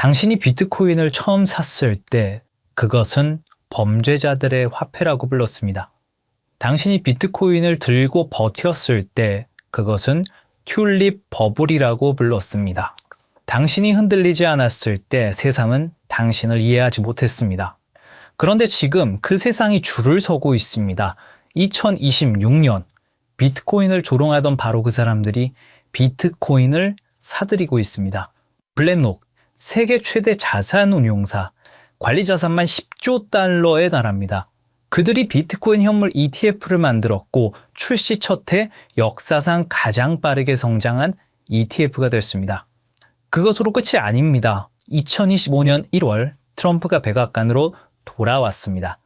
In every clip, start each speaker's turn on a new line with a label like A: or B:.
A: 당신이 비트코인을 처음 샀을 때 그것은 범죄자들의 화폐라고 불렀습니다. 당신이 비트코인을 들고 버텼을 때 그것은 튤립 버블이라고 불렀습니다. 당신이 흔들리지 않았을 때 세상은 당신을 이해하지 못했습니다. 그런데 지금 그 세상이 줄을 서고 있습니다. 2026년 비트코인을 조롱하던 바로 그 사람들이 비트코인을 사들이고 있습니다. 블랙록, 세계 최대 자산 운용사, 관리 자산만 10조 달러에 달합니다. 그들이 비트코인 현물 ETF를 만들었고 출시 첫 해 역사상 가장 빠르게 성장한 ETF가 됐습니다. 그것으로 끝이 아닙니다. 2025년 1월 트럼프가 백악관으로 돌아왔습니다.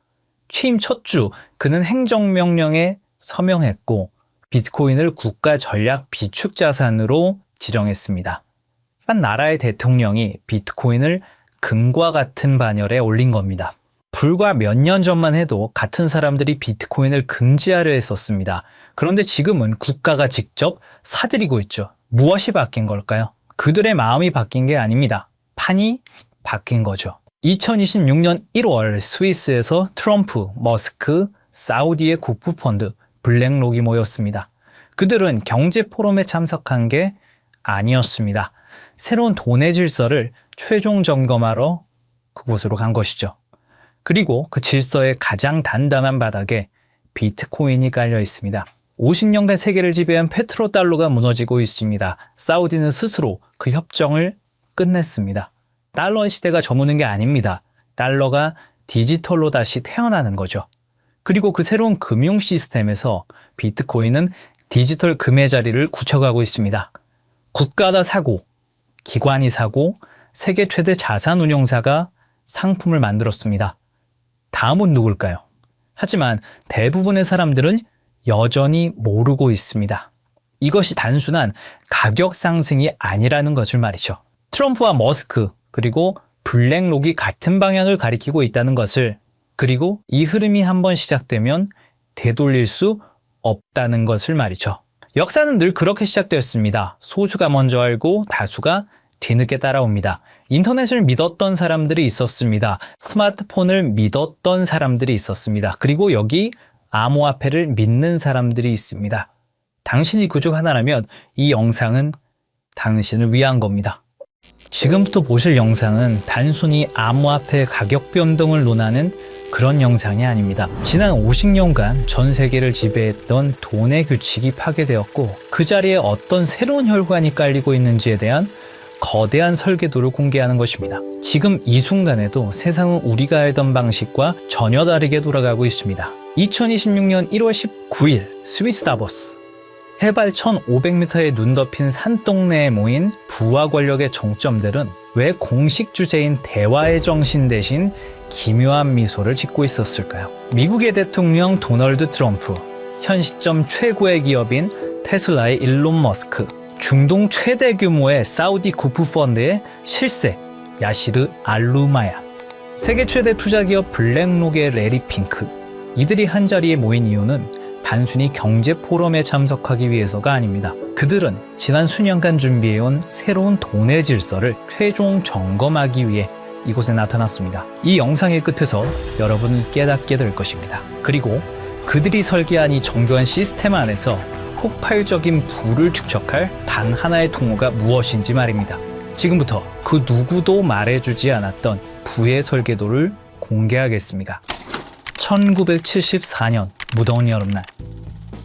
A: 취임 첫 주 그는 행정명령에 서명했고 비트코인을 국가 전략 비축 자산으로 지정했습니다. 한 나라의 대통령이 비트코인을 금과 같은 반열에 올린 겁니다. 불과 몇 년 전만 해도 같은 사람들이 비트코인을 금지하려 했었습니다. 그런데 지금은 국가가 직접 사들이고 있죠. 무엇이 바뀐 걸까요? 그들의 마음이 바뀐 게 아닙니다. 판이 바뀐 거죠. 2026년 1월 스위스에서 트럼프, 머스크, 사우디의 국부펀드, 블랙록이 모였습니다. 그들은 경제 포럼에 참석한 게 아니었습니다. 새로운 돈의 질서를 최종 점검하러 그곳으로 간 것이죠. 그리고 그 질서의 가장 단단한 바닥에 비트코인이 깔려 있습니다. 50년간 세계를 지배한 페트로달러가 무너지고 있습니다. 사우디는 스스로 그 협정을 끝냈습니다. 달러의 시대가 저무는 게 아닙니다. 달러가 디지털로 다시 태어나는 거죠. 그리고 그 새로운 금융 시스템에서 비트코인은 디지털 금의 자리를 굳혀가고 있습니다. 국가가 사고, 기관이 사고, 세계 최대 자산 운용사가 상품을 만들었습니다. 다음은 누굴까요? 하지만 대부분의 사람들은 여전히 모르고 있습니다. 이것이 단순한 가격 상승이 아니라는 것을 말이죠. 트럼프와 머스크 그리고 블랙록이 같은 방향을 가리키고 있다는 것을, 그리고 이 흐름이 한번 시작되면 되돌릴 수 없다는 것을 말이죠. 역사는 늘 그렇게 시작되었습니다. 소수가 먼저 알고 다수가 뒤늦게 따라옵니다. 인터넷을 믿었던 사람들이 있었습니다. 스마트폰을 믿었던 사람들이 있었습니다. 그리고 여기 암호화폐를 믿는 사람들이 있습니다. 당신이 그 중 하나라면 이 영상은 당신을 위한 겁니다. 지금부터 보실 영상은 단순히 암호화폐 가격 변동을 논하는 그런 영상이 아닙니다. 지난 50년간 전 세계를 지배했던 돈의 규칙이 파괴되었고 그 자리에 어떤 새로운 혈관이 깔리고 있는지에 대한 거대한 설계도를 공개하는 것입니다. 지금 이 순간에도 세상은 우리가 알던 방식과 전혀 다르게 돌아가고 있습니다. 2026년 1월 19일 스위스 다보스. 해발 1500m의 눈 덮인 산동네에 모인 부와 권력의 정점들은 왜 공식 주제인 대화의 정신 대신 기묘한 미소를 짓고 있었을까요? 미국의 대통령 도널드 트럼프, 현 시점 최고의 기업인 테슬라의 일론 머스크, 중동 최대 규모의 사우디 국부펀드의 실세 야시르 알루마야, 세계 최대 투자기업 블랙록의 레리 핑크. 이들이 한자리에 모인 이유는 단순히 경제 포럼에 참석하기 위해서가 아닙니다. 그들은 지난 수년간 준비해온 새로운 돈의 질서를 최종 점검하기 위해 이곳에 나타났습니다. 이 영상의 끝에서 여러분은 깨닫게 될 것입니다. 그리고 그들이 설계한 이 정교한 시스템 안에서 폭발적인 부를 축적할 단 하나의 통로가 무엇인지 말입니다. 지금부터 그 누구도 말해주지 않았던 부의 설계도를 공개하겠습니다. 1974년 무더운 여름날,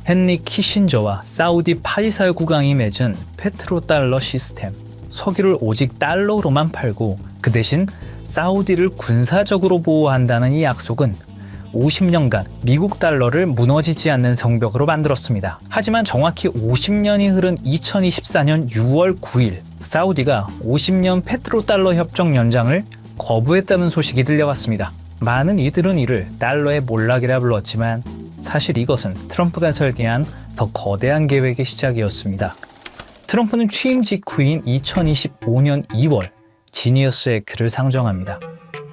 A: 헨리 키신저와 사우디 파이살 국왕이 맺은 페트로달러 시스템. 석유를 오직 달러로만 팔고 그 대신 사우디를 군사적으로 보호한다는 이 약속은 50년간 미국 달러를 무너지지 않는 성벽으로 만들었습니다. 하지만 정확히 50년이 흐른 2024년 6월 9일 사우디가 50년 페트로달러 협정 연장을 거부했다는 소식이 들려왔습니다. 많은 이들은 이를 달러의 몰락이라 불렀지만 사실 이것은 트럼프가 설계한 더 거대한 계획의 시작이었습니다. 트럼프는 취임 직후인 2025년 2월 지니어스 액트를 상정합니다.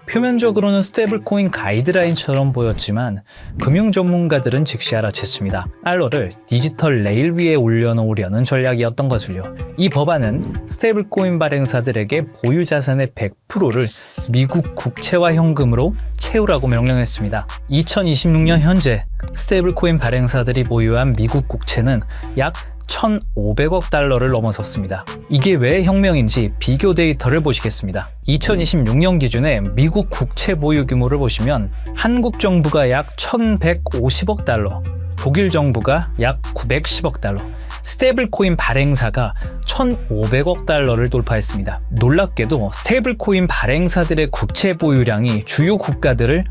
A: 표면적으로는 스테이블코인 가이드라인처럼 보였지만 금융 전문가들은 즉시 알아챘습니다. 달러를 디지털 레일 위에 올려놓으려는 전략이었던 것을요. 이 법안은 스테이블코인 발행사들에게 보유 자산의 100%를 미국 국채와 현금으로 채우라고 명령했습니다. 2026년 현재 스테이블코인 발행사들이 보유한 미국 국채는 약 1,500억 달러를 넘어섰습니다. 이게 왜 혁명인지 비교 데이터를 보시겠습니다. 2026년 기준의 미국 국채 보유 규모를 보시면 한국 정부가 약 1,150억 달러, 독일 정부가 약 910억 달러, 스테이블코인 발행사가 1,500억 달러를 돌파했습니다. 놀랍게도 스테이블코인 발행사들의 국채 보유량이 주요 국가들을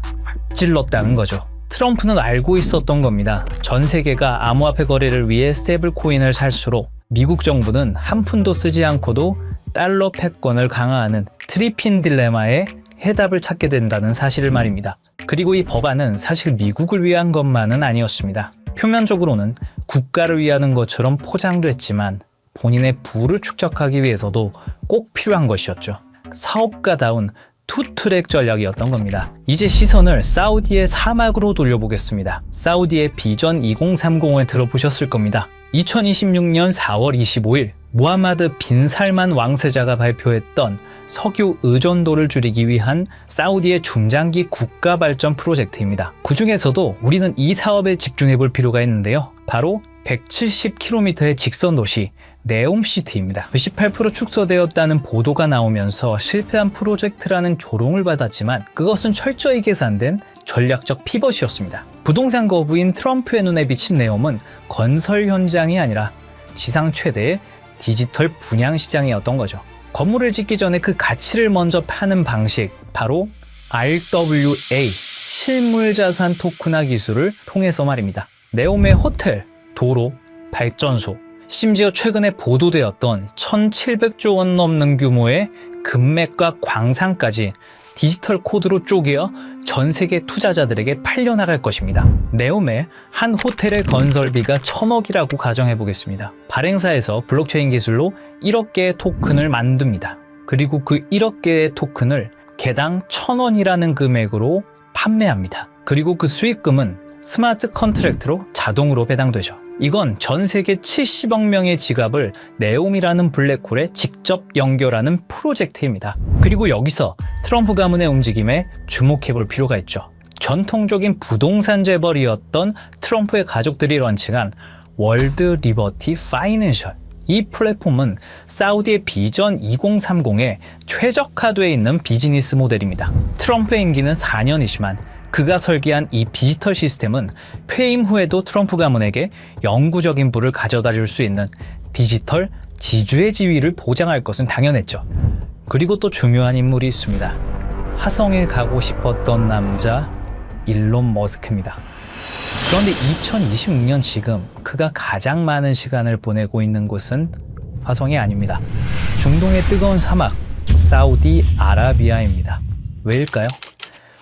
A: 앞질렀다는 거죠. 트럼프는 알고 있었던 겁니다. 전 세계가 암호화폐 거래를 위해 스테이블 코인을 살수록 미국 정부는 한 푼도 쓰지 않고도 달러 패권을 강화하는 트리핀 딜레마에 해답을 찾게 된다는 사실을 말입니다. 그리고 이 법안은 사실 미국을 위한 것만은 아니었습니다. 표면적으로는 국가를 위하는 것처럼 포장됐지만 본인의 부를 축적하기 위해서도 꼭 필요한 것이었죠. 사업가다운 투트랙 전략이었던 겁니다. 이제 시선을 사우디의 사막으로 돌려보겠습니다. 사우디의 비전 2030을 들어보셨을 겁니다. 2026년 4월 25일 무하마드 빈 살만 왕세자가 발표했던 석유 의존도를 줄이기 위한 사우디의 중장기 국가 발전 프로젝트입니다. 그 중에서도 우리는 이 사업에 집중해 볼 필요가 있는데요. 바로 170km의 직선 도시 네옴시티입니다. 18% 축소되었다는 보도가 나오면서 실패한 프로젝트라는 조롱을 받았지만 그것은 철저히 계산된 전략적 피벗이었습니다. 부동산 거부인 트럼프의 눈에 비친 네옴은 건설 현장이 아니라 지상 최대의 디지털 분양 시장이었던 거죠. 건물을 짓기 전에 그 가치를 먼저 파는 방식, 바로 RWA, 실물자산 토큰화 기술을 통해서 말입니다. 네옴의 호텔, 도로, 발전소, 심지어 최근에 보도되었던 1,700조 원 넘는 규모의 금맥과 광산까지 디지털 코드로 쪼개어 전 세계 투자자들에게 팔려나갈 것입니다. 네옴의 한 호텔의 건설비가 1,000억이라고 가정해 보겠습니다. 발행사에서 블록체인 기술로 1억 개의 토큰을 만듭니다. 그리고 그 1억 개의 토큰을 개당 1,000원이라는 금액으로 판매합니다. 그리고 그 수익금은 스마트 컨트랙트로 자동으로 배당되죠. 이건 전 세계 70억 명의 지갑을 네옴이라는 블랙홀에 직접 연결하는 프로젝트입니다. 그리고 여기서 트럼프 가문의 움직임에 주목해 볼 필요가 있죠. 전통적인 부동산 재벌이었던 트럼프의 가족들이 런칭한 월드 리버티 파이낸셜. 이 플랫폼은 사우디의 비전 2030에 최적화되어 있는 비즈니스 모델입니다. 트럼프의 임기는 4년이지만 그가 설계한 이 디지털 시스템은 퇴임 후에도 트럼프 가문에게 영구적인 부를 가져다 줄 수 있는 디지털 지주의 지위를 보장할 것은 당연했죠. 그리고 또 중요한 인물이 있습니다. 화성에 가고 싶었던 남자 일론 머스크입니다. 그런데 2026년 지금 그가 가장 많은 시간을 보내고 있는 곳은 화성이 아닙니다. 중동의 뜨거운 사막 사우디아라비아입니다. 왜일까요?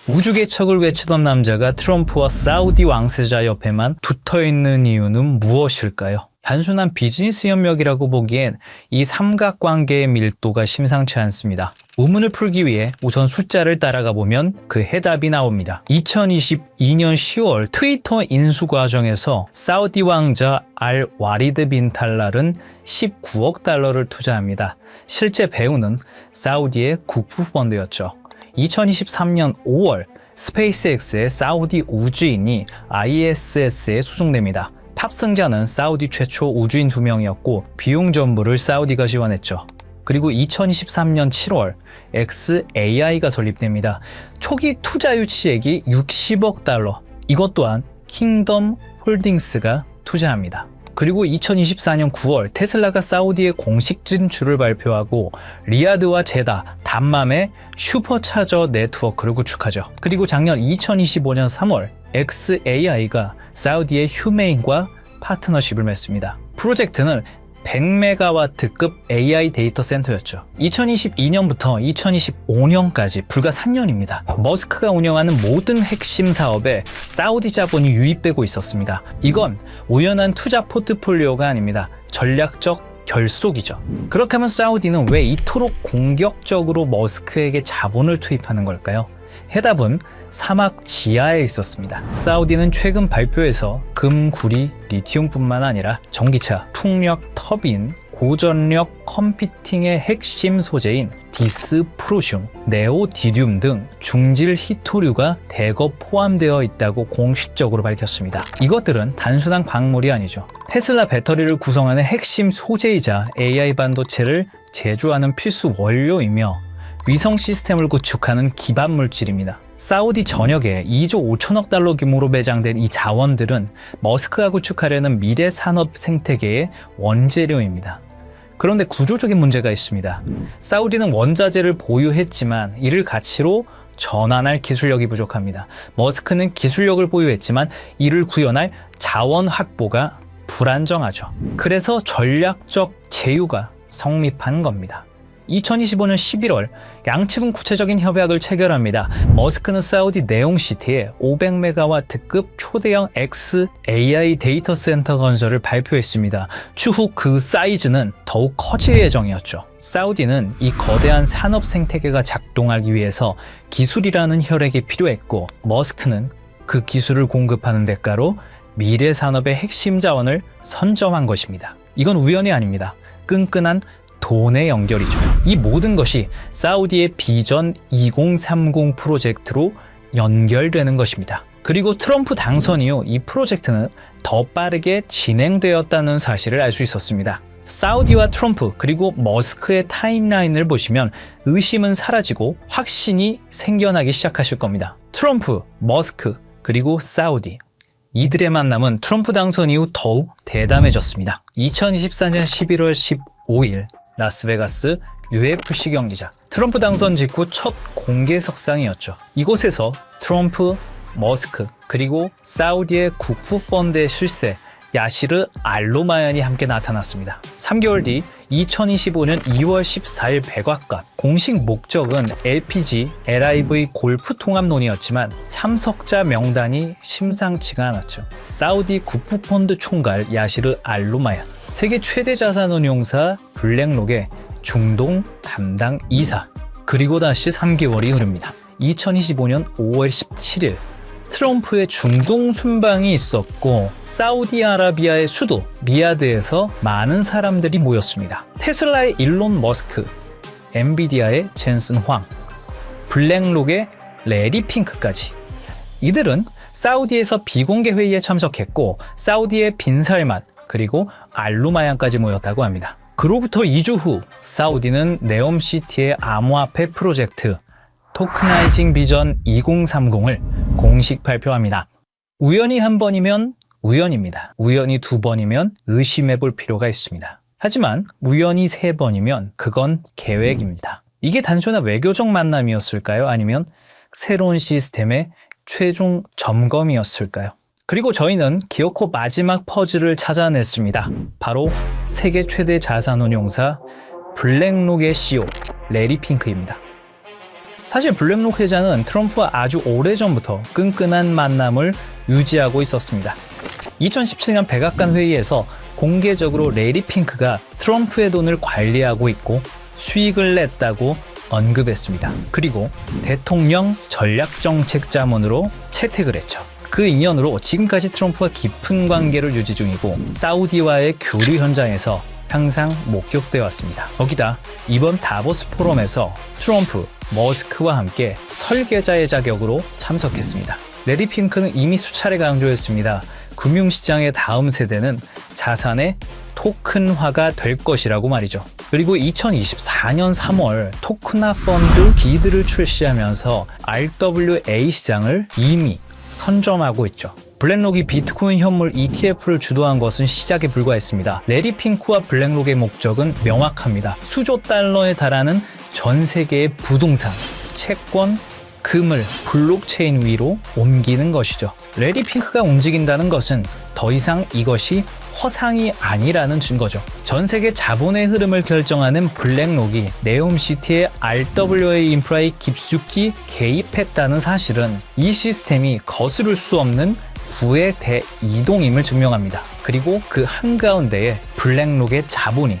A: 우주 개척을 외치던 남자가 트럼프와 사우디 왕세자 옆에만 붙어있는 이유는 무엇일까요? 단순한 비즈니스 협력이라고 보기엔 이 삼각관계의 밀도가 심상치 않습니다. 의문을 풀기 위해 우선 숫자를 따라가 보면 그 해답이 나옵니다. 2022년 10월 트위터 인수 과정에서 사우디 왕자 알 와리드 빈 탈랄은 19억 달러를 투자합니다. 실제 배우는 사우디의 국부 펀드였죠. 2023년 5월 스페이스X의 사우디 우주인이 ISS에 수송됩니다. 탑승자는 사우디 최초 우주인 2명이었고 비용 전부를 사우디가 지원했죠. 그리고 2023년 7월 xAI가 설립됩니다. 초기 투자 유치액이 60억 달러. 이것 또한 킹덤 홀딩스가 투자합니다. 그리고 2024년 9월 테슬라가 사우디의 공식 진출을 발표하고 리야드와 제다, 담맘의 슈퍼차저 네트워크를 구축하죠. 그리고 작년 2025년 3월 xAI가 사우디의 휴메인과 파트너십을 맺습니다. 프로젝트는 100메가와트급 AI 데이터 센터였죠. 2022년부터 2025년까지 불과 3년입니다. 머스크가 운영하는 모든 핵심 사업에 사우디 자본이 유입되고 있었습니다. 이건 우연한 투자 포트폴리오가 아닙니다. 전략적 결속이죠. 그렇다면 사우디는 왜 이토록 공격적으로 머스크에게 자본을 투입하는 걸까요? 해답은 사막 지하에 있었습니다. 사우디는 최근 발표에서 금, 구리, 리튬뿐만 아니라 전기차, 풍력 터빈, 고전력 컴퓨팅의 핵심 소재인 디스프로슘, 네오디듐 등 중질 히토류가 대거 포함되어 있다고 공식적으로 밝혔습니다. 이것들은 단순한 광물이 아니죠. 테슬라 배터리를 구성하는 핵심 소재이자 AI 반도체를 제조하는 필수 원료이며 위성 시스템을 구축하는 기반 물질입니다. 사우디 전역에 2조 5천억 달러 규모로 매장된 이 자원들은 머스크가 구축하려는 미래 산업 생태계의 원재료입니다. 그런데 구조적인 문제가 있습니다. 사우디는 원자재를 보유했지만 이를 가치로 전환할 기술력이 부족합니다. 머스크는 기술력을 보유했지만 이를 구현할 자원 확보가 불안정하죠. 그래서 전략적 제휴가 성립한 겁니다. 2025년 11월 양측은 구체적인 협약을 체결합니다. 머스크는 사우디 네옴시티에 500메가와트급 초대형 XAI 데이터 센터 건설을 발표했습니다. 추후 그 사이즈는 더욱 커질 예정이었죠. 사우디는 이 거대한 산업 생태계가 작동하기 위해서 기술이라는 혈액이 필요했고, 머스크는 그 기술을 공급하는 대가로 미래 산업의 핵심 자원을 선점한 것입니다. 이건 우연이 아닙니다. 끈끈한 돈의 연결이죠. 이 모든 것이 사우디의 비전 2030 프로젝트로 연결되는 것입니다. 그리고 트럼프 당선 이후 이 프로젝트는 더 빠르게 진행되었다는 사실을 알 수 있었습니다. 사우디와 트럼프 그리고 머스크의 타임라인을 보시면 의심은 사라지고 확신이 생겨나기 시작하실 겁니다. 트럼프, 머스크, 그리고 사우디. 이들의 만남은 트럼프 당선 이후 더욱 대담해졌습니다. 2024년 11월 15일 라스베가스 UFC 경기장. 트럼프 당선 직후 첫 공개 석상이었죠. 이곳에서 트럼프, 머스크, 그리고 사우디의 국부 펀드의 실세 야시르 알로마얀이 함께 나타났습니다. 3개월 뒤 2025년 2월 14일 백악관. 공식 목적은 LPG, LIV 골프 통합론이었지만 참석자 명단이 심상치가 않았죠. 사우디 국부펀드 총괄 야시르 알로마얀, 세계 최대 자산운용사 블랙록의 중동 담당 이사, 그리고 다시 3개월이 흐릅니다. 2025년 5월 17일 트럼프의 중동 순방이 있었고 사우디아라비아의 수도 리야드에서 많은 사람들이 모였습니다. 테슬라의 일론 머스크, 엔비디아의 젠슨 황, 블랙록의 레리 핑크까지. 이들은 사우디에서 비공개 회의에 참석했고 사우디의 빈살만 그리고 알루마얀까지 모였다고 합니다. 그로부터 2주 후 사우디는 네옴시티의 암호화폐 프로젝트 토크나이징 비전 2030을 공식 발표합니다. 우연히 한 번이면 우연입니다. 우연히 두 번이면 의심해 볼 필요가 있습니다. 하지만 우연히 세 번이면 그건 계획입니다. 이게 단순한 외교적 만남이었을까요? 아니면 새로운 시스템의 최종 점검이었을까요? 그리고 저희는 기어코 마지막 퍼즐을 찾아냈습니다. 바로 세계 최대 자산운용사 블랙록의 CEO 레리 핑크입니다. 사실 블랙록 회장은 트럼프와 아주 오래전부터 끈끈한 만남을 유지하고 있었습니다. 2017년 백악관 회의에서 공개적으로 레리 핑크가 트럼프의 돈을 관리하고 있고 수익을 냈다고 언급했습니다. 그리고 대통령 전략정책자문으로 채택을 했죠. 그 인연으로 지금까지 트럼프와 깊은 관계를 유지 중이고 사우디와의 교류 현장에서 항상 목격되어 왔습니다. 거기다 이번 다보스 포럼에서 트럼프, 머스크와 함께 설계자의 자격으로 참석했습니다. 레리 핑크는 이미 수차례 강조했습니다. 금융시장의 다음 세대는 자산의 토큰화가 될 것이라고 말이죠. 그리고 2024년 3월 토크나 펀드 기드를 출시하면서 RWA 시장을 이미 선점하고 있죠. 블랙록이 비트코인 현물 ETF를 주도한 것은 시작에 불과했습니다. 레리 핑크와 블랙록의 목적은 명확합니다. 수조 달러에 달하는 전 세계의 부동산, 채권, 금을 블록체인 위로 옮기는 것이죠. 레리 핑크가 움직인다는 것은 더 이상 이것이 허상이 아니라는 증거죠. 전 세계 자본의 흐름을 결정하는 블랙록이 네옴시티의 RWA 인프라에 깊숙이 개입했다는 사실은 이 시스템이 거스를 수 없는 부의 대이동임을 증명합니다. 그리고 그 한가운데에 블랙록의 자본이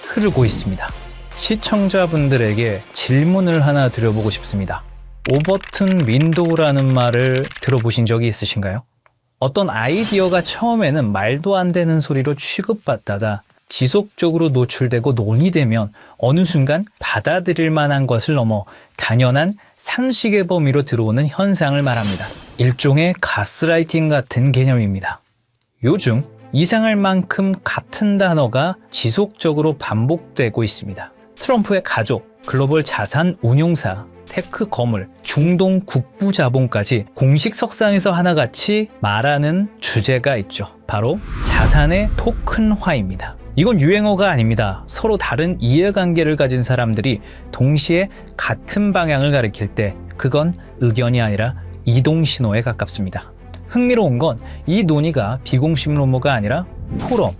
A: 흐르고 있습니다. 시청자분들에게 질문을 하나 드려보고 싶습니다. 오버튼 윈도우라는 말을 들어보신 적이 있으신가요? 어떤 아이디어가 처음에는 말도 안 되는 소리로 취급받다가 지속적으로 노출되고 논의되면 어느 순간 받아들일 만한 것을 넘어 당연한 상식의 범위로 들어오는 현상을 말합니다. 일종의 가스라이팅 같은 개념입니다. 요즘 이상할 만큼 같은 단어가 지속적으로 반복되고 있습니다. 트럼프의 가족, 글로벌 자산 운용사, 테크 거물, 중동 국부 자본까지 공식 석상에서 하나같이 말하는 주제가 있죠. 바로 자산의 토큰화입니다. 이건 유행어가 아닙니다. 서로 다른 이해관계를 가진 사람들이 동시에 같은 방향을 가리킬 때 그건 의견이 아니라 이동신호에 가깝습니다. 흥미로운 건 이 논의가 비공식 루머가 아니라 포럼,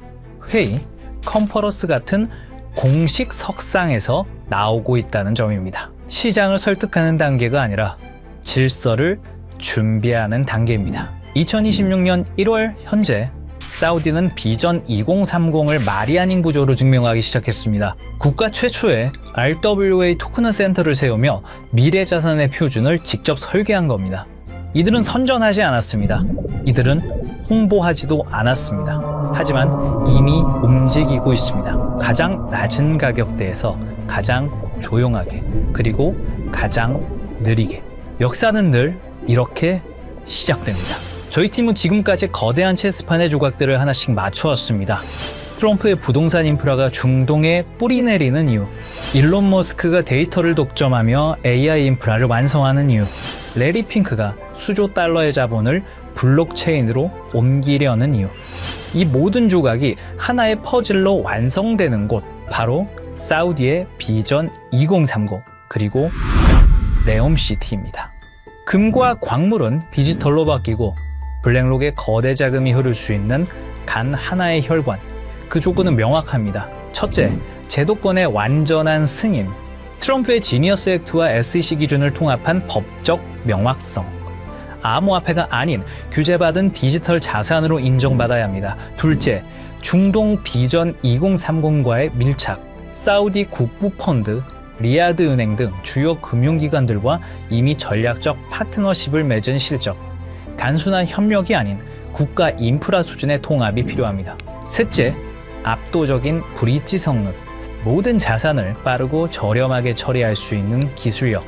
A: 회의, 컨퍼런스 같은 공식 석상에서 나오고 있다는 점입니다. 시장을 설득하는 단계가 아니라 질서를 준비하는 단계입니다. 2026년 1월 현재 사우디는 비전 2030을 말이 아닌 구조로 증명하기 시작했습니다. 국가 최초의 RWA 토큰 센터를 세우며 미래 자산의 표준을 직접 설계한 겁니다. 이들은 선전하지 않았습니다. 이들은 홍보하지도 않았습니다. 하지만 이미 움직이고 있습니다. 가장 낮은 가격대에서 가장 조용하게, 그리고 가장 느리게. 역사는 늘 이렇게 시작됩니다. 저희 팀은 지금까지 거대한 체스판의 조각들을 하나씩 맞춰왔습니다. 트럼프의 부동산 인프라가 중동에 뿌리 내리는 이유, 일론 머스크가 데이터를 독점하며 AI 인프라를 완성하는 이유, 레리 핑크가 수조 달러의 자본을 블록체인으로 옮기려는 이유. 이 모든 조각이 하나의 퍼즐로 완성되는 곳, 바로 사우디의 비전 2030, 그리고 네옴시티입니다. 금과 광물은 디지털로 바뀌고 블랙록에 거대 자금이 흐를 수 있는 단 하나의 혈관, 그 조건은 명확합니다. 첫째, 제도권의 완전한 승인. 트럼프의 지니어스 액트와 SEC 기준을 통합한 법적 명확성. 암호화폐가 아닌 규제받은 디지털 자산으로 인정받아야 합니다. 둘째, 중동 비전 2030과의 밀착. 사우디 국부펀드, 리야드 은행 등 주요 금융기관들과 이미 전략적 파트너십을 맺은 실적. 단순한 협력이 아닌 국가 인프라 수준의 통합이 필요합니다. 셋째, 압도적인 브릿지 성능. 모든 자산을 빠르고 저렴하게 처리할 수 있는 기술력.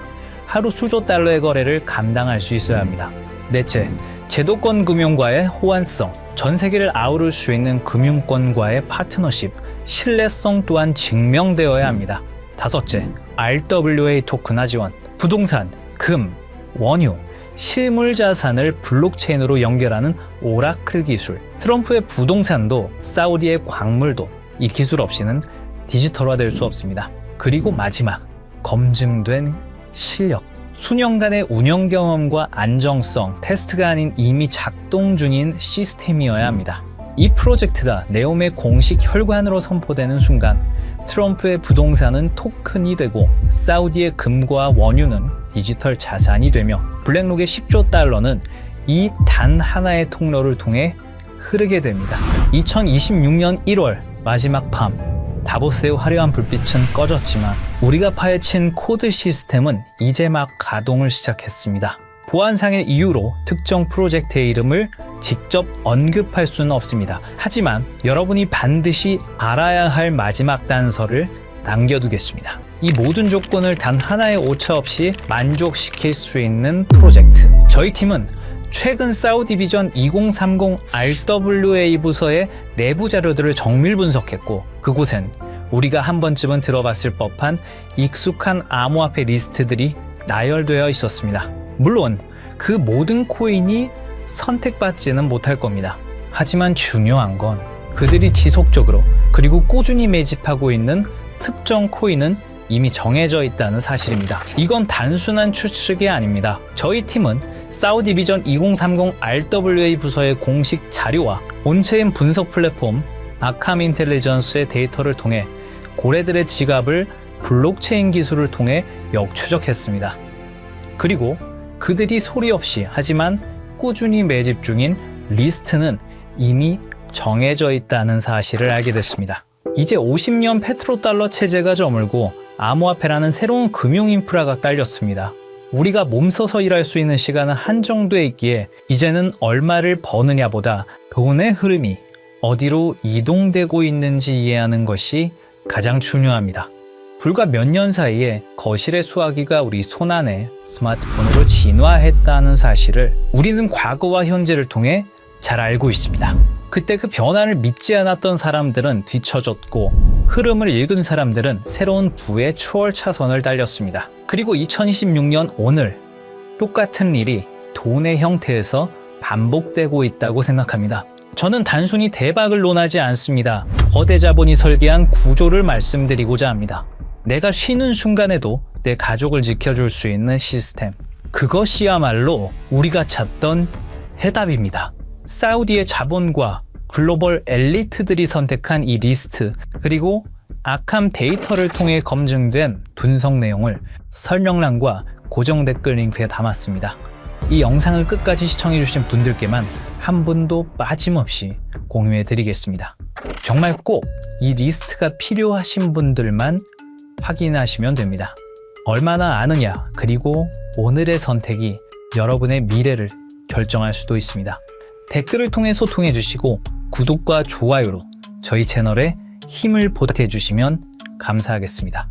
A: 하루 수조 달러의 거래를 감당할 수 있어야 합니다. 넷째, 제도권 금융과의 호환성. 전 세계를 아우를 수 있는 금융권과의 파트너십, 신뢰성 또한 증명되어야 합니다. 다섯째, RWA 토큰화 지원. 부동산, 금, 원유, 실물 자산을 블록체인으로 연결하는 오라클 기술. 트럼프의 부동산도 사우디의 광물도 이 기술 없이는 디지털화될 수 없습니다. 그리고 마지막, 검증된 실력. 수년간의 운영 경험과 안정성, 테스트가 아닌 이미 작동 중인 시스템이어야 합니다. 이 프로젝트가 네옴의 공식 혈관으로 선포되는 순간 트럼프의 부동산은 토큰이 되고 사우디의 금과 원유는 디지털 자산이 되며 블랙록의 10조 달러는 이 단 하나의 통로를 통해 흐르게 됩니다. 2026년 1월 마지막 밤, 다보스의 화려한 불빛은 꺼졌지만 우리가 파헤친 코드 시스템은 이제 막 가동을 시작했습니다. 보안상의 이유로 특정 프로젝트의 이름을 직접 언급할 수는 없습니다. 하지만 여러분이 반드시 알아야 할 마지막 단서를 남겨두겠습니다. 이 모든 조건을 단 하나의 오차 없이 만족시킬 수 있는 프로젝트. 저희 팀은 최근 사우디 비전 2030 RWA 부서의 내부 자료들을 정밀 분석했고 그곳엔 우리가 한 번쯤은 들어봤을 법한 익숙한 암호화폐 리스트들이 나열되어 있었습니다. 물론 그 모든 코인이 선택받지는 못할 겁니다. 하지만 중요한 건 그들이 지속적으로 그리고 꾸준히 매집하고 있는 특정 코인은 이미 정해져 있다는 사실입니다. 이건 단순한 추측이 아닙니다. 저희 팀은 사우디 비전 2030 RWA 부서의 공식 자료와 온체인 분석 플랫폼 아캄 인텔리전스의 데이터를 통해 고래들의 지갑을 블록체인 기술을 통해 역추적했습니다. 그리고 그들이 소리 없이 하지만 꾸준히 매집 중인 리스트는 이미 정해져 있다는 사실을 알게 됐습니다. 이제 50년 페트로달러 체제가 저물고 암호화폐라는 새로운 금융 인프라가 깔렸습니다. 우리가 몸써서 일할 수 있는 시간은 한정돼 있기에 이제는 얼마를 버느냐보다 돈의 흐름이 어디로 이동되고 있는지 이해하는 것이 가장 중요합니다. 불과 몇 년 사이에 거실의 수화기가 우리 손안에 스마트폰으로 진화했다는 사실을 우리는 과거와 현재를 통해 잘 알고 있습니다. 그때 그 변화를 믿지 않았던 사람들은 뒤처졌고 흐름을 읽은 사람들은 새로운 부의 추월 차선을 달렸습니다. 그리고 2026년 오늘 똑같은 일이 돈의 형태에서 반복되고 있다고 생각합니다. 저는 단순히 대박을 논하지 않습니다. 거대 자본이 설계한 구조를 말씀드리고자 합니다. 내가 쉬는 순간에도 내 가족을 지켜줄 수 있는 시스템. 그것이야말로 우리가 찾던 해답입니다. 사우디의 자본과 글로벌 엘리트들이 선택한 이 리스트, 그리고 악함 데이터를 통해 검증된 분석 내용을 설명란과 고정 댓글 링크에 담았습니다. 이 영상을 끝까지 시청해주신 분들께만 한 분도 빠짐없이 공유해 드리겠습니다. 정말 꼭 이 리스트가 필요하신 분들만 확인하시면 됩니다. 얼마나 아느냐, 그리고 오늘의 선택이 여러분의 미래를 결정할 수도 있습니다. 댓글을 통해 소통해 주시고 구독과 좋아요로 저희 채널에 힘을 보태주시면 감사하겠습니다.